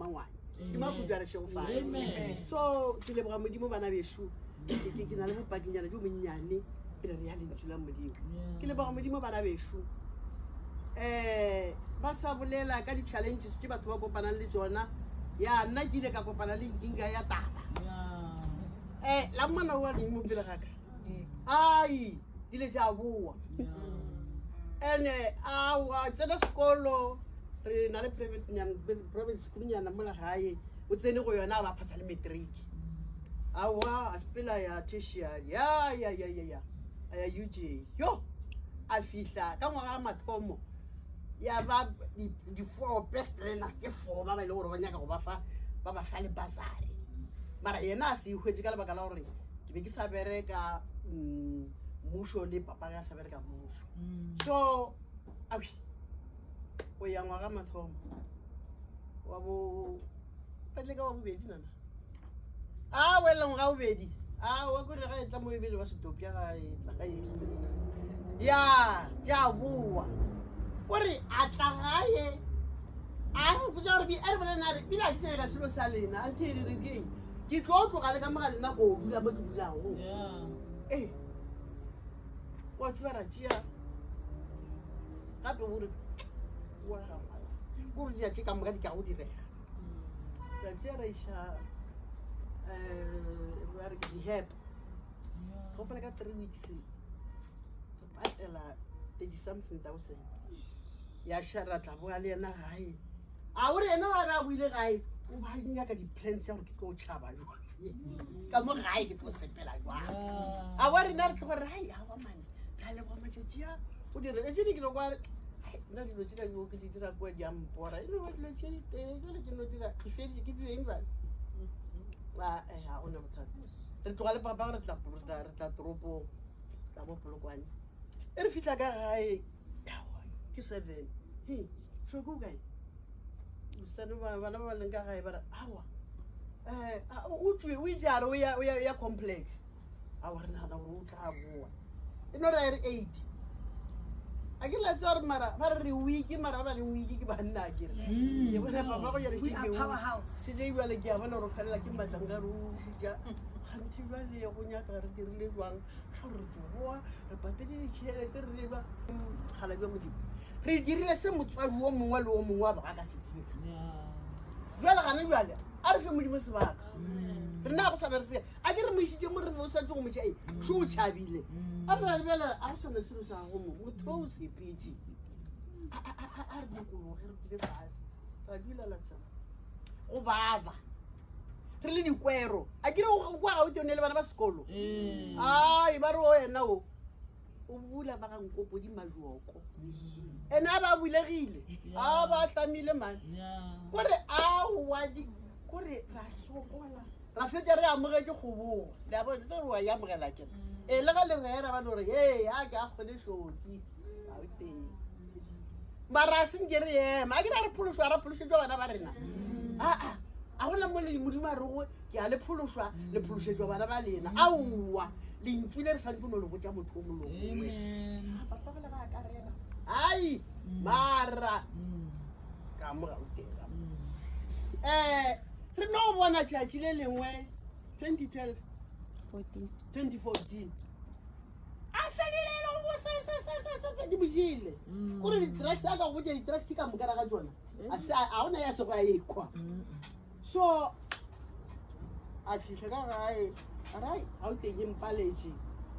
ngwana di makutwa re shego fa so ke le boga modimo bana beshu ke na le bopakinyana jo monnyane pele re ya lentswe la modimo ke le boga modimo bana beshu ba sa bolela ka di-challenges ke batho ba kopanang le tsona ya nna ke ile ka kopana le nkinga ya taba la mwana wa le mo pele gaka ai dile tša boa ene awa tsena sekolo re na le private school nyana mola gae o tsene go yona ba phasa le matric awa a sepela ya tertiary ya UJ yo a fihla ka ngwaga mathomo ya ba di four best learners ke four ba ba ile gore ba nyaka go ba fa le basari mara yena a se ihwetse ka lebaka la gore ke be ke sa bereka musho le papa ya sa bereka musho so abi o ya ngwaga mathomo wa bo pele ka wa bobedi nana wela ngwaga bobedi wa gore ga etla mo ebele wa setopia ga ya ja bua gore a tla gae a re botsa gore bi a re bolena re bila ke se ka selo sa lena a thele re ke tlo tloga le ka mogale nna go dula mo ke dulago wa tseba ra tšea gape gore gore di a tše ka moka di ka go direga ra tšea ra iša di-hep gopela ka 3 weeks re patela 30-something thousand ya shara tla boa le yena gae a ore yena ga re a boile gae o ba nyaka di-plans ya gore ke tlo tšhaba jwa ka mo gae ke tlo sepela jwa a wa rena re tlo gore hai awa mane ra le boa matšatši a o dire e tsene ke lo kwa nna dilo tsela jo ke di dira kwa di ampora ene wa dilo tše diteng jale ke no dira ke feditše ke direng jale ga gona bothata re tloga le papa re tla toropong tla mo polokwane e re fitlha ka gae ke 7 shoko kae mosane bana ba leng ka gae ba re awa o tswe o ijare o ya complex awa re nagana gore o tla boa e no re re 8 a ke latse gore mara ba re wiki mara ba le wiki ke banna ke re ke bona papa go jare se je ibale ke a bona gore felela ke matlang ka rufi ka gantsi jwale go nyaka re dirile jwang ga re boa re patetse ditšhelete re leba galabe modimo re dirile se motswadi o mongwe le o mongwe wa ba ka se dira jwale gane jwale a re fe modimo sebaka re na go sana re se a ke re mo isitse mo re o sa tse go motša se o tšhabile a re lebela a go sana selo sa go mo motho o sepetse a re dikologe re dile fase ra dula latsana go baba re le dikwero a ke re kwa ga o tone le bana ba sekolo ai ba re o yena o bula ba ga nkopo di majoko ene a ba bulegile a ba tlamile mane kore a wadi kore ra sokola ra fetša re amogetse kgobogo le a bone re wa ya amogela ke le ga le rera ba gore a ke a kgone shoki a teng mara senke re ema a ke ra re phološwa ra phološetšwa bana ba rena a gona mo le modimo a rego ke a le phološwa le phološetšwa bana ba lena aowa lentswile re santse no le botša motho o molongwe papa gole ba ka rena ai mara ka mo gauteng re no bona tšatši le lengwe 2014 a felelele go sa di bojile gore di-drugs a ka go botša di-drugs ka mokara ga tsona a gona ya sego ya ekwa so a fitlhe ka gae rai ga o teng empaletše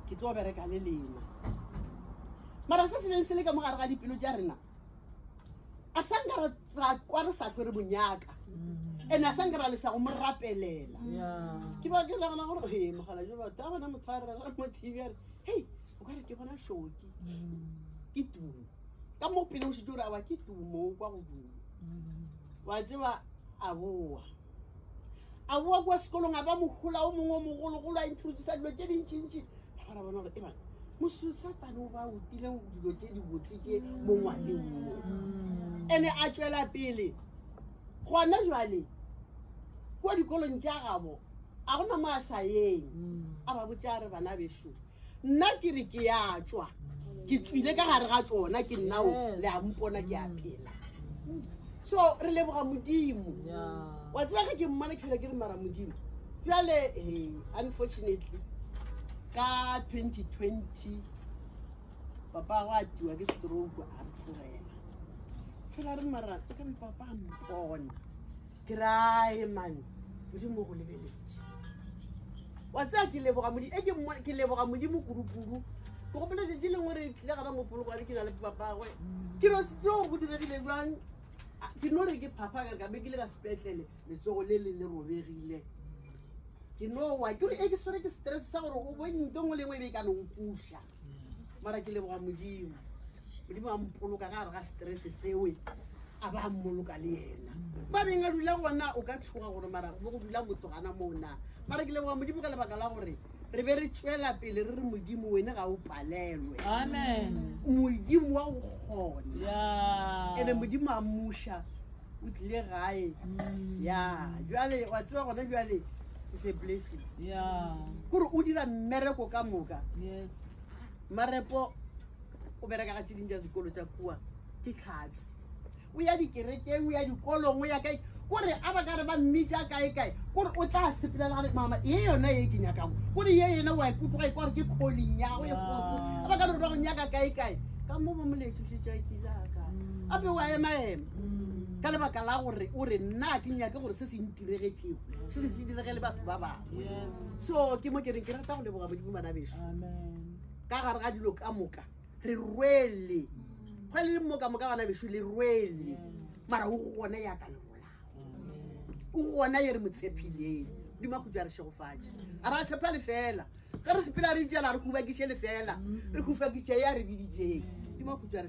ke tlo bereka le lena mara se se beng se le ka mogare ga dipelo tša rena a sanka ra kwa re sa tlhore monyaka ene a sanka ra le sa go mo rapelela ke ba ke lagana gore mogala jo batho a bona motho a rera mo tv a re hei o ka re ke bona shoki ke tumo ka mo pele o setse ore a ba ke tumo kwa godimo wa tseba a boa kwa sekolong a ba mogola o mongwe o mogologolo a introducea dilo tše dintšintši ba bara bona gore e bana mososatane o ba otile dilo tše di botse ke mo ngwaneng mo ene a tšwela pele gona jwale kwa dikolong tša gabo a gona mo a sa yeng a ba botša re bana beso nna ke re ke ya tswa ke tswile ka gare ga tsona ke nnao le a mpona ke a phela so re leboga modimo wa tseba ga ke mmane ke ke re mara modimo jale unfortunately ka 2020 papa wa tiwa ke stroke a re tlogela fela re mara ka be papa a mpona ke rae man modimo go lebeletse wa tsaya ke leboga modimo ke leboga modimo kudu go gopola je le ngwe re tle ga mo polo ga ke na le papa gwe ke ro se tso go diregile jwang ke no re ke papa ka be ke le ka sepetlele le tsogo le robegile ke no wa ke re ke sore ke stress sa gore o bone ntong le ngwe be ka no mpusha mara ke leboga modimo a mpoloka ga re ga stress sewe a ba mmoloka le yena ba benga dula gona o ka tshoga gore mara go dula motho gana mona mara ke leboga modimo ka lebaka la gore re be re tshwela pele re re modimo wena ga o palelwe amen modimo wa go gona ene modimo a musha o tlile gae jwale wa tseba gona jwale is a blessing kore o dira mmereko ka moka marepo o bereka ga tsheding tsa dikolo tsa kua ke tlhatse o ya dikerekeng o ya dikolong o ya kae kore a ba ka re ba mmitša kae kore o tla sepelela ga mama ye yona ye ke nyakago kore ye yena wa ikutlwa e kore ke calling ya go e kgolo a ba ka re ba go nyaka kae ka mo bo moletso tšea ke laka ape wa ema ka lebaka la gore o re nna ke nyake gore se se ntiregetšego se se direge le batho ba bangwe so ke mo ke reng ke rata go leboga modimo bana beso ka gare ga dilo ka moka re rwele go le moka bana beso le rwele mara o gona ya ka le o gona ye re motshepileng di makhutsa re shegofatša a ra tshepa le fela ga re sepela re itšela re kubakiše le fela re kufakitše ya re biditšeng di makhutsa re